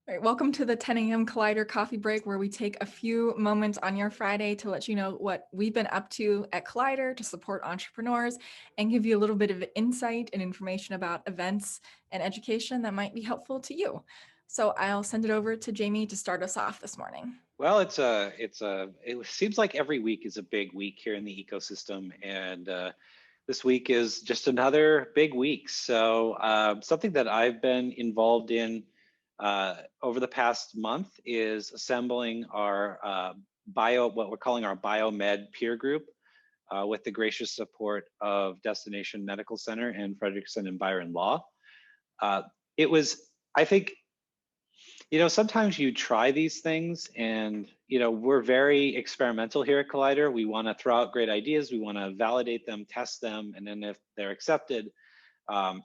All right, welcome to the 10 a.m. Collider coffee break, where we take a few moments on your Friday to let you know what we've been up to at Collider to support entrepreneurs and give you a little bit of insight and information about events and education that might be helpful to you. So I'll send it over to Jamie to start us off this morning. Well, it seems like every week is a big week here in the ecosystem, and this week is just another big week. So, something that I've been involved in over the past month is assembling our what we're calling our Biomed peer group, with the gracious support of Destination Medical Center and Frederickson and Byron Law. It was, I think, sometimes you try these things and, we're very experimental here at Collider. We want to throw out great ideas. We want to validate them, test them, and then if they're accepted,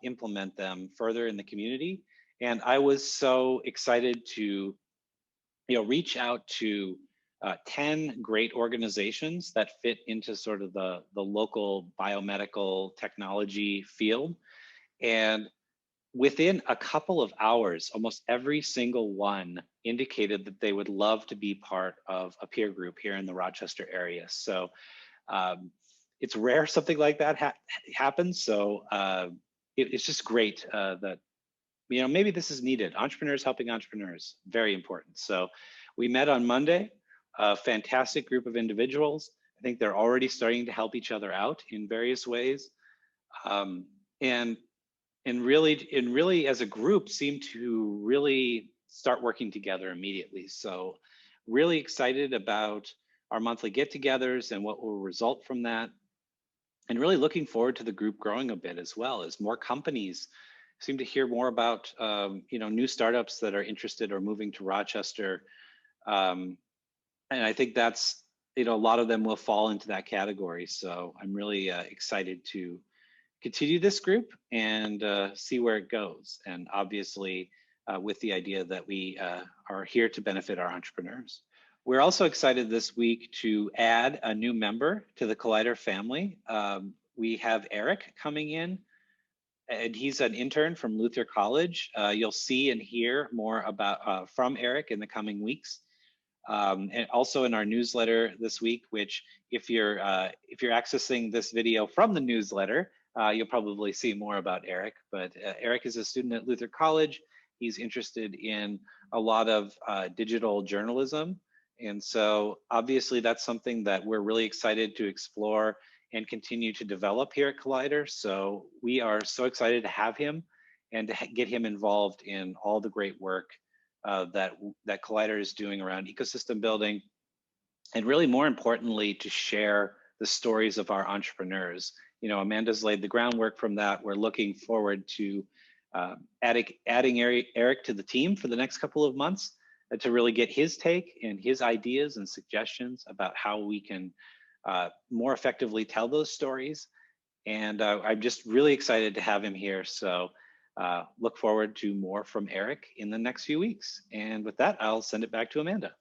implement them further in the community. And I was so excited to, reach out to 10 great organizations that fit into sort of the local biomedical technology field. And within a couple of hours, almost every single one indicated that they would love to be part of a peer group here in the Rochester area. So it's rare something like that happens. So it's just great that, maybe this is needed. Entrepreneurs helping entrepreneurs, very important. So we met on Monday, a fantastic group of individuals. I think they're already starting to help each other out in various ways. Um, and really as a group seem to really start working together immediately. So really excited about our monthly get-togethers and what will result from that, and really looking forward to the group growing a bit as well, as more companies seem to hear more about new startups that are interested or moving to Rochester. And I think that's, a lot of them will fall into that category. So I'm really excited to continue this group and see where it goes. And obviously, with the idea that we are here to benefit our entrepreneurs. We're also excited this week to add a new member to the Collider family. We have Eric coming in, and he's an intern from Luther College. You'll see and hear more about from Eric in the coming weeks. And also in our newsletter this week, which if you're accessing this video from the newsletter, you'll probably see more about Eric. But Eric is a student at Luther College. He's interested in a lot of digital journalism. And so obviously that's something that we're really excited to explore and continue to develop here at Collider. So we are so excited to have him and to get him involved in all the great work that Collider is doing around ecosystem building, and really more importantly, to share the stories of our entrepreneurs. Amanda's laid the groundwork from that. We're looking forward to adding Eric to the team for the next couple of months to really get his take and his ideas and suggestions about how we can more effectively tell those stories. And I'm just really excited to have him here. So look forward to more from Eric in the next few weeks. And with that, I'll send it back to Amanda.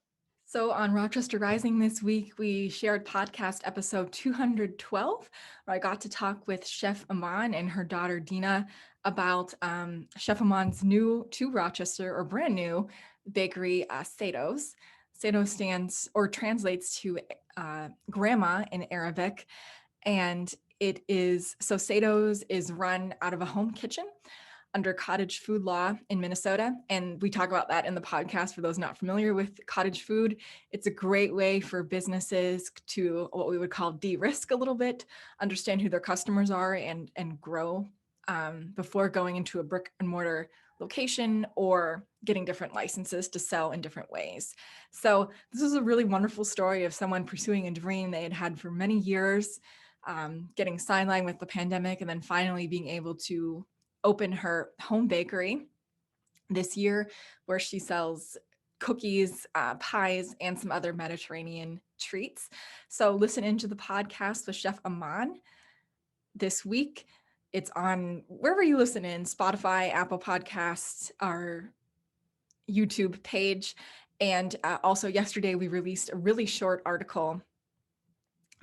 So on Rochester Rising this week, we shared podcast episode 212, where I got to talk with Chef Aman and her daughter Dina about Chef Aman's new to Rochester, or brand new bakery, SETO's. SETO stands or translates to grandma in Arabic. And SETO's is run out of a home kitchen under cottage food law in Minnesota. And we talk about that in the podcast for those not familiar with cottage food. It's a great way for businesses to what we would call de-risk a little bit, understand who their customers are and grow before going into a brick and mortar location or getting different licenses to sell in different ways. So this is a really wonderful story of someone pursuing a dream they had had for many years, getting sidelined with the pandemic, and then finally being able to open her home bakery this year, where she sells cookies, pies, and some other Mediterranean treats. So listen into the podcast with Chef Aman this week. It's on wherever you listen in, Spotify, Apple Podcasts, our YouTube page. And also yesterday we released a really short article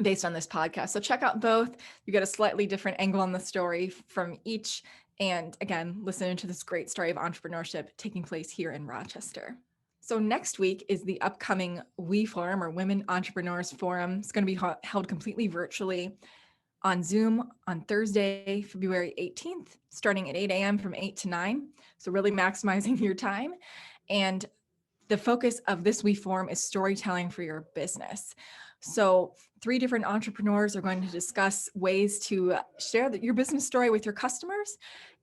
based on this podcast. So check out both. You get a slightly different angle on the story from each. And again, listen to this great story of entrepreneurship taking place here in Rochester. So next week is the upcoming We Forum, or Women Entrepreneurs Forum. It's going to be held completely virtually on Zoom on Thursday, February 18th, starting at 8 a.m. from 8 to 9. So really maximizing your time. And the focus of this We Forum is storytelling for your business. So 3 different entrepreneurs are going to discuss ways to share your business story with your customers.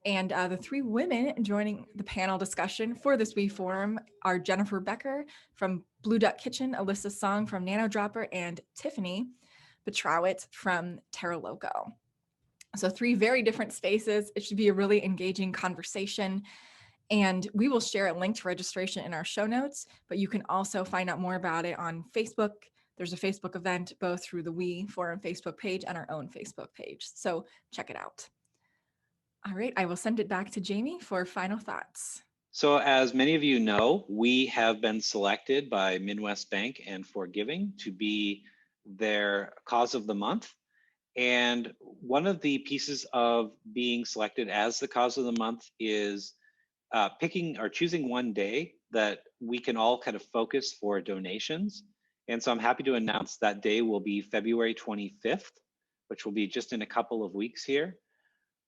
And the 3 women joining the panel discussion for this We Forum are Jennifer Becker from Blue Duck Kitchen, Alyssa Song from Nano Dropper, and Tiffany Betrowit from Terra Loco. So 3 very different spaces. It should be a really engaging conversation. And we will share a link to registration in our show notes, but you can also find out more about it on Facebook. There's a Facebook event both through the We Forum Facebook page and our own Facebook page. So check it out. All right, I will send it back to Jamie for final thoughts. So as many of you know, we have been selected by Minnwest Bank and For Giving to be their cause of the month. And one of the pieces of being selected as the cause of the month is picking or choosing one day that we can all kind of focus for donations. And so I'm happy to announce that day will be February 25th, which will be just in a couple of weeks here.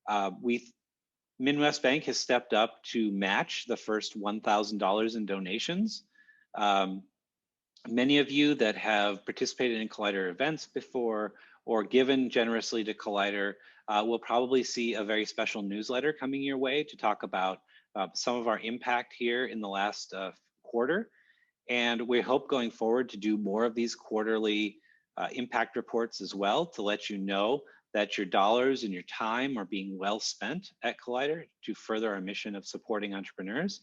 Minnwest Bank has stepped up to match the first $1,000 in donations. Many of you that have participated in Collider events before or given generously to Collider will probably see a very special newsletter coming your way to talk about some of our impact here in the last quarter. And we hope going forward to do more of these quarterly impact reports as well to let you know that your dollars and your time are being well spent at Collider to further our mission of supporting entrepreneurs.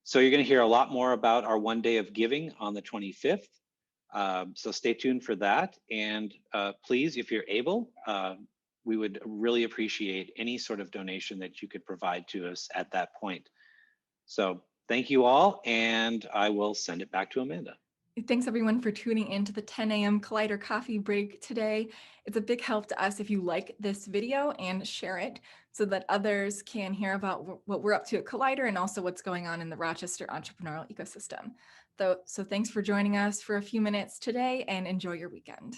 So you're going to hear a lot more about our one day of giving on the 25th. So stay tuned for that. And please, if you're able, we would really appreciate any sort of donation that you could provide to us at that point. So thank you all, and I will send it back to Amanda. Thanks everyone for tuning in to the 10 a.m. Collider coffee break today. It's a big help to us if you like this video and share it so that others can hear about what we're up to at Collider and also what's going on in the Rochester entrepreneurial ecosystem. So thanks for joining us for a few minutes today and enjoy your weekend.